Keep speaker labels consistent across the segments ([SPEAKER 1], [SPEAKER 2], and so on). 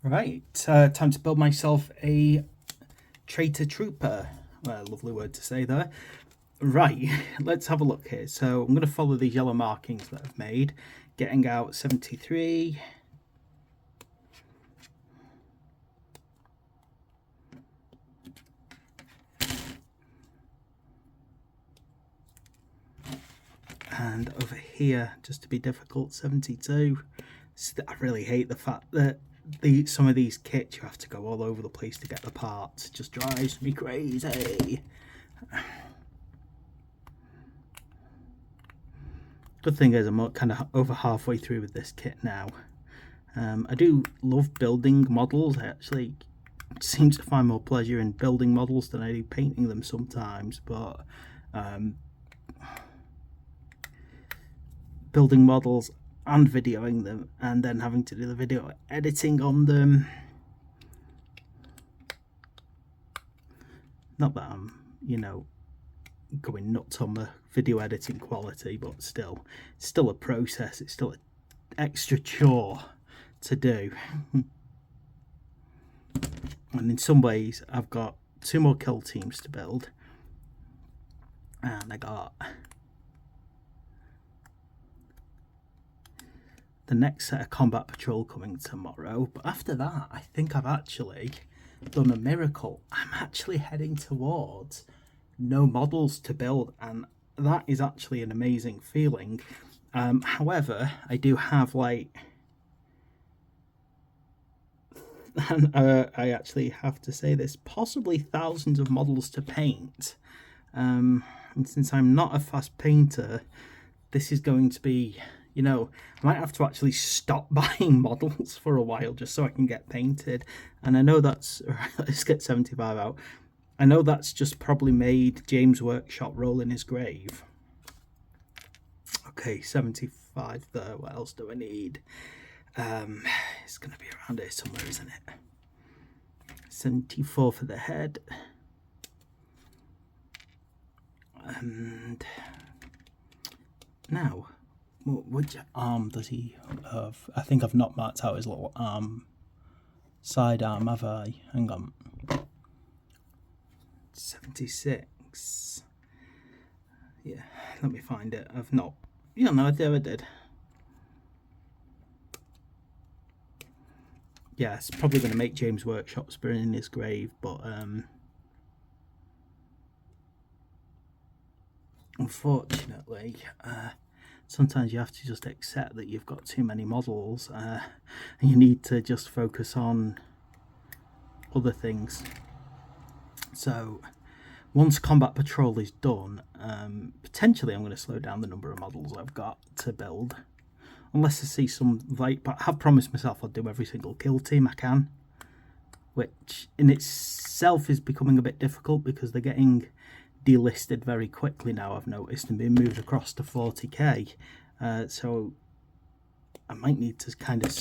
[SPEAKER 1] Right, time to build myself a Traitor Trooper. Lovely word to say there. Right, let's have a look here. So I'm going to follow these yellow markings that I've made, getting out 73. And over here, just to be difficult, 72. I really hate the fact that some of these kits you have to go all over the place to get the parts. It just drives me crazy. Good thing is I'm kind of over halfway through with this kit now. I do love building models. I actually seem to find more pleasure in building models than I do painting them sometimes, but building models and videoing them and then having to do the video editing on them, not that I'm, going nuts on the video editing quality, but still, it's still a process. It's still an extra chore to do. And in some ways, I've got 2 more kill teams to build, and I got the next set of combat patrol coming tomorrow. But after that, I think I've actually done a miracle. I'm actually heading towards no models to build, and that is actually an amazing feeling. However, I do have and I actually have to say this, possibly thousands of models to paint. And since I'm not a fast painter, this is going to be, I might have to actually stop buying models for a while just so I can get painted. And I know that's, let's get 75 out. I know that's just probably made James' workshop roll in his grave. Okay, 75 there. What else do I need? It's going to be around here somewhere, isn't it? 74 for the head. And now, which arm does he have? I think I've not marked out his little arm, side arm, have I? Hang on. 76. Yeah, let me find it. I've not. Yeah, no, I did. Yeah, it's probably going to make James' workshop burn in his grave, but unfortunately, sometimes you have to just accept that you've got too many models, and you need to just focus on other things. So once combat patrol is done, potentially I'm going to slow down the number of models I've got to build, unless I see some, but I have promised myself I'll do every single kill team I can, which in itself is becoming a bit difficult because they're getting delisted very quickly now, I've noticed, and being moved across to 40k. So I might need to kind of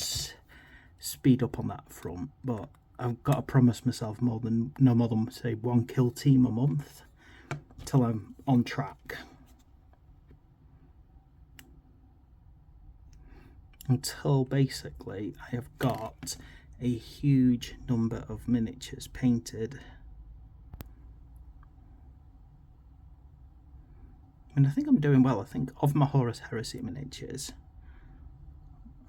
[SPEAKER 1] speed up on that front, but I've got to promise myself no more than say 1 kill team a month till I'm on track. Until basically I have got a huge number of miniatures painted. And I think I'm doing well. I think of my Horus Heresy miniatures,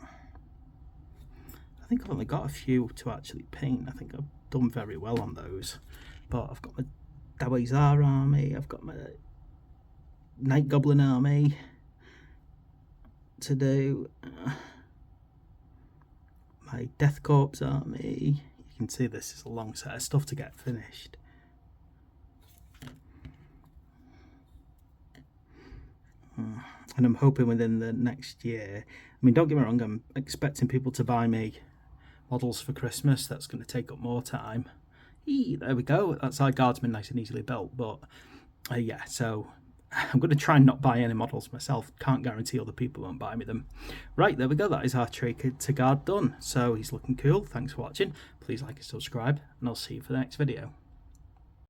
[SPEAKER 1] I think I've only got a few to actually paint. I think I've done very well on those. But I've got my Dawezar army, I've got my Night Goblin army to do, my Death Corps army. You can see this is a long set of stuff to get finished. And I'm hoping within the next year, I mean, don't get me wrong, I'm expecting people to buy me models for Christmas. That's going to take up more time. There we go. That's our guardsman, nice and easily built. But yeah, so I'm going to try and not buy any models myself. Can't guarantee other people won't buy me them. Right, there we go. That is our Traitor guard done. So he's looking cool. Thanks for watching. Please like and subscribe, and I'll see you for the next video.